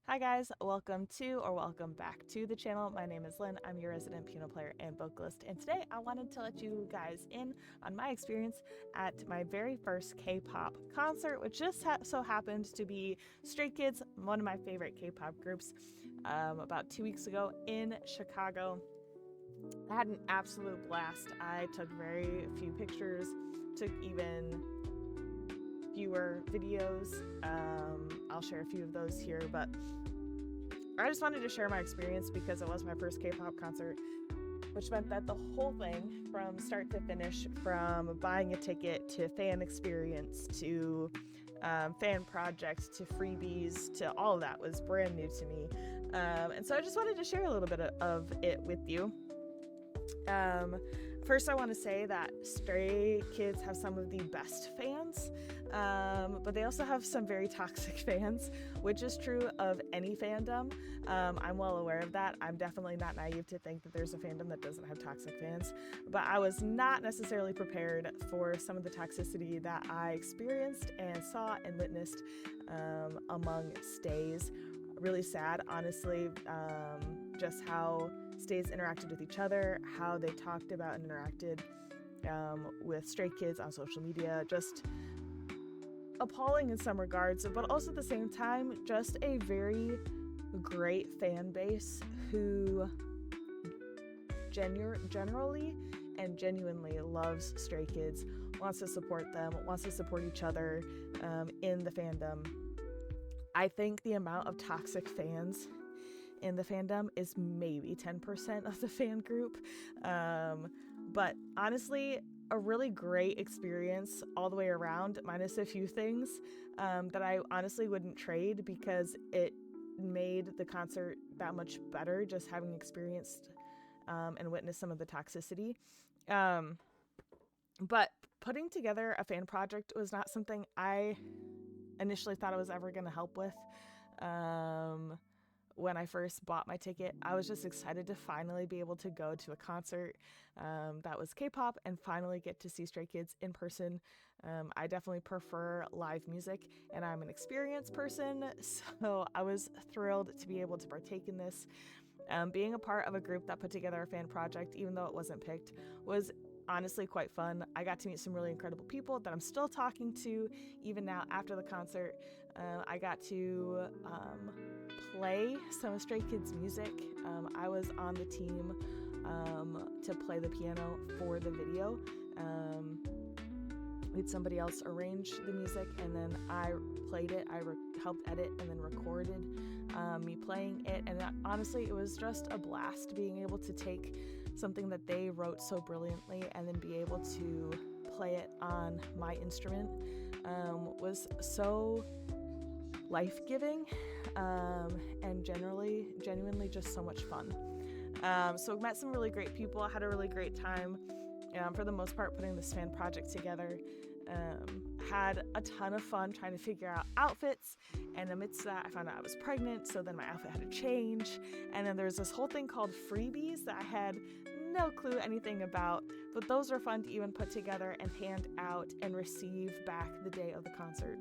Hi guys, welcome to or welcome back to the channel. My name is Lynn. I'm your resident piano player and vocalist, and today I wanted to let you guys in on my experience at my very first K-pop concert, which just so happened to be Stray Kids, one of my favorite K-pop groups, about 2 weeks ago in Chicago. I had an absolute blast. I took very few pictures, took even fewer videos. I'll share a few of those here, but I just wanted to share my experience because it was my first K-pop concert, which meant that the whole thing from start to finish, from buying a ticket to fan experience to fan projects to freebies to all of that was brand new to me. And so I just wanted to share a little bit of it with you. First, I want to say that Stray Kids have some of the best fans, but they also have some very toxic fans, which is true of any fandom. I'm well aware of that. I'm definitely not naive to think that there's a fandom that doesn't have toxic fans, but I was not necessarily prepared for some of the toxicity that I experienced and saw and witnessed among stays. Really sad, honestly, just how stays interacted with each other, how they talked about and interacted with Stray Kids on social media. Just appalling in some regards, but also at the same time, just a very great fan base who generally and genuinely loves Stray Kids, wants to support them, wants to support each other in the fandom. I think the amount of toxic fans in the fandom is maybe 10% of the fan group. But honestly, a really great experience all the way around, minus a few things that I honestly wouldn't trade because it made the concert that much better, just having experienced and witnessed some of the toxicity. But putting together a fan project was not something I initially thought I was ever going to help with. When I first bought my ticket, I was just excited to finally be able to go to a concert that was K-pop and finally get to see Stray Kids in person. I definitely prefer live music, and I'm an experienced person, so I was thrilled to be able to partake in this. Being a part of a group that put together a fan project, even though it wasn't picked, was honestly quite fun. I got to meet some really incredible people that I'm still talking to even now after the concert. I got to play some of Stray Kids music. I was on the team to play the piano for the video. We had somebody else arrange the music, and then I played it. I helped edit and then recorded me playing it, and honestly, it was just a blast being able to take something that they wrote so brilliantly and then be able to play it on my instrument. Was so life-giving and genuinely just so much fun. So met some really great people. I had a really great time for the most part putting this fan project together. Had a ton of fun trying to figure out outfits, and amidst that I found out I was pregnant, so then my outfit had to change, and then there's this whole thing called freebies that I had no clue anything about, but those were fun to even put together and hand out and receive back the day of the concert.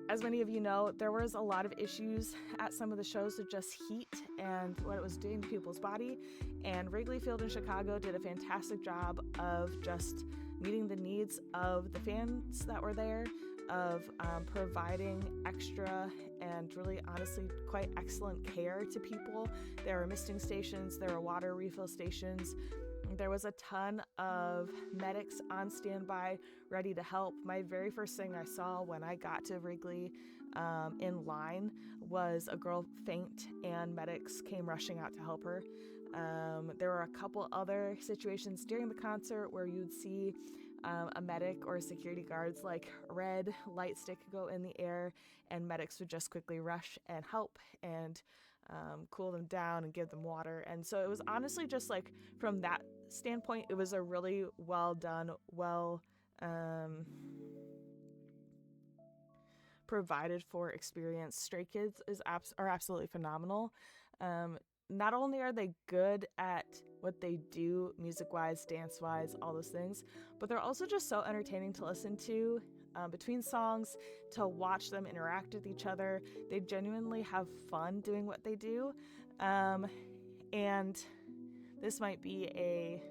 As many of you know, there was a lot of issues at some of the shows with just heat and what it was doing to people's body, and Wrigley Field in Chicago did a fantastic job of just meeting the needs of the fans that were there, of providing extra and really honestly quite excellent care to people. There were misting stations, there were water refill stations. There was a ton of medics on standby, ready to help. My very first thing I saw when I got to Wrigley in line was a girl faint, and medics came rushing out to help her. There were a couple other situations during the concert where you'd see a medic or a security guard's like red light stick go in the air, and medics would just quickly rush and help and cool them down and give them water. And so it was honestly just like from that standpoint, it was a really well done, provided for experience. Stray Kids are absolutely phenomenal. not only are they good at what they do, music-wise, dance-wise, all those things, but they're also just so entertaining to listen to between songs, to watch them interact with each other. They genuinely have fun doing what they do. And this might be a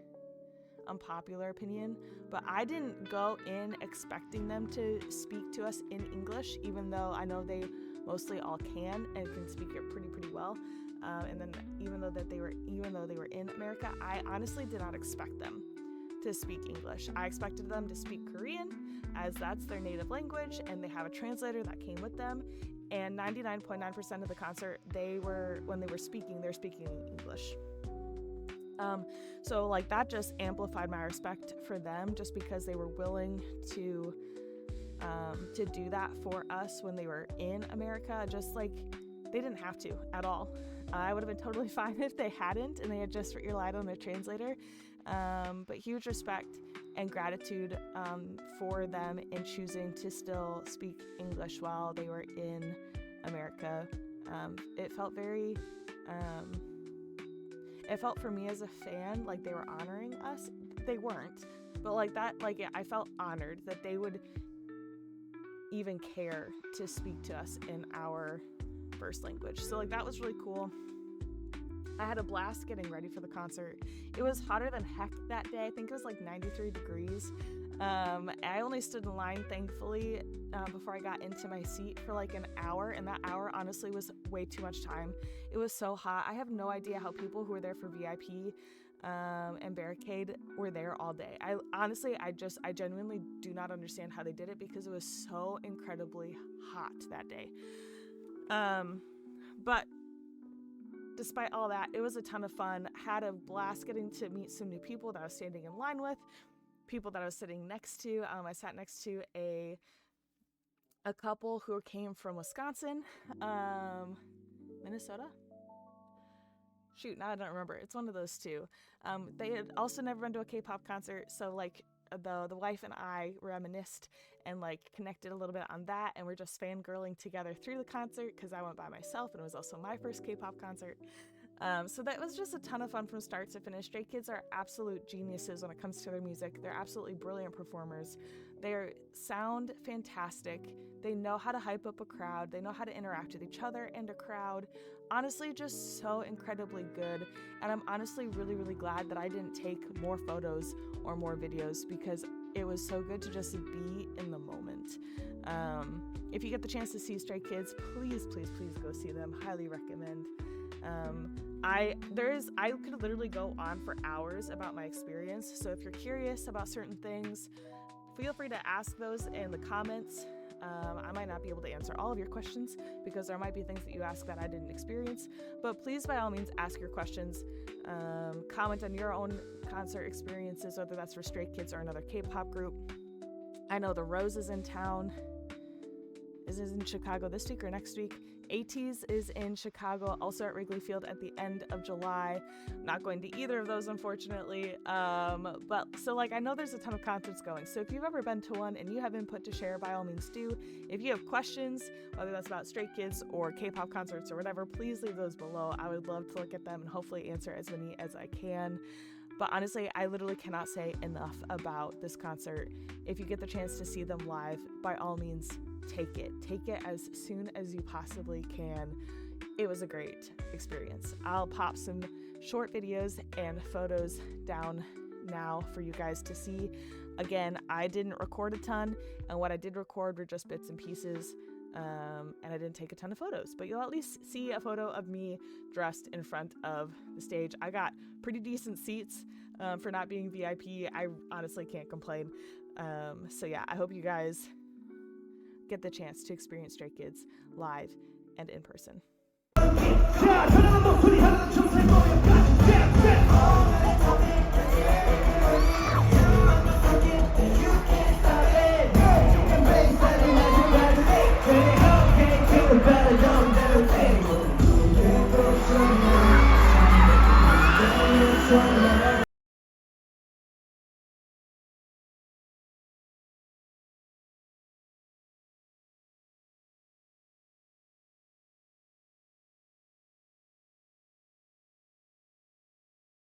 unpopular opinion, but I didn't go in expecting them to speak to us in English, even though I know they mostly all can and can speak it pretty well. And then even though they were in America, I honestly did not expect them to speak English. I expected them to speak Korean, as that's their native language, and they have a translator that came with them. And 99.9% of the concert, when they were speaking, they're speaking English. So like that just amplified my respect for them, just because they were willing to do that for us when they were in America. Just like they didn't have to at all. I would have been totally fine if they hadn't and they had just relied on their translator. But huge respect and gratitude for them in choosing to still speak English while they were in America. It felt very, it felt for me as a fan like they were honoring us. They weren't, but like that, like I felt honored that they would even care to speak to us in our first language. So like that was really cool. I had a blast getting ready for the concert. It was hotter than heck that day. I think it was like 93 degrees. I only stood in line, thankfully, before I got into my seat for like an hour, and that hour honestly was way too much time. It was so hot. I have no idea how people who were there for VIP and Barricade were there all day. I genuinely do not understand how they did it, because it was so incredibly hot that day. But despite all that, it was a ton of fun. Had a blast getting to meet some new people that I was standing in line with, people that I was sitting next to. I sat next to a couple who came from Wisconsin, Minnesota? Shoot, now I don't remember. It's one of those two. They had also never been to a K-pop concert, so like the wife and I reminisced and like connected a little bit on that, and we're just fangirling together through the concert because I went by myself and it was also my first K-pop concert. So that was just a ton of fun from start to finish. Stray Kids are absolute geniuses when it comes to their music. They're absolutely brilliant performers. They sound fantastic. They know how to hype up a crowd. They know how to interact with each other and a crowd. Honestly, just so incredibly good. And I'm honestly really, really glad that I didn't take more photos or more videos, because it was so good to just be in the moment. If you get the chance to see Stray Kids, please go see them. Highly recommend. I could literally go on for hours about my experience. So if you're curious about certain things, feel free to ask those in the comments. I might not be able to answer all of your questions, because there might be things that you ask that I didn't experience, but please, by all means, ask your questions. Comment on your own concert experiences, whether that's for Stray Kids or another K-pop group. I know The Rose is in town. Is it in Chicago this week or next week? ATEEZ is in Chicago, also at Wrigley Field at the end of July. Not going to either of those, unfortunately. But so like I know there's a ton of concerts going. So if you've ever been to one and you have input to share, by all means do. If you have questions, whether that's about Stray Kids or K-pop concerts or whatever, please leave those below. I would love to look at them and hopefully answer as many as I can. But honestly, I literally cannot say enough about this concert. If you get the chance to see them live, by all means, take it. Take it as soon as you possibly can. It was a great experience. I'll pop some short videos and photos down now for you guys to see. Again, I didn't record a ton, and what I did record were just bits and pieces, and I didn't take a ton of photos, but you'll at least see a photo of me dressed in front of the stage. I got pretty decent seats for not being VIP. I honestly can't complain. So yeah, I hope you guys get the chance to experience Stray Kids live and in person.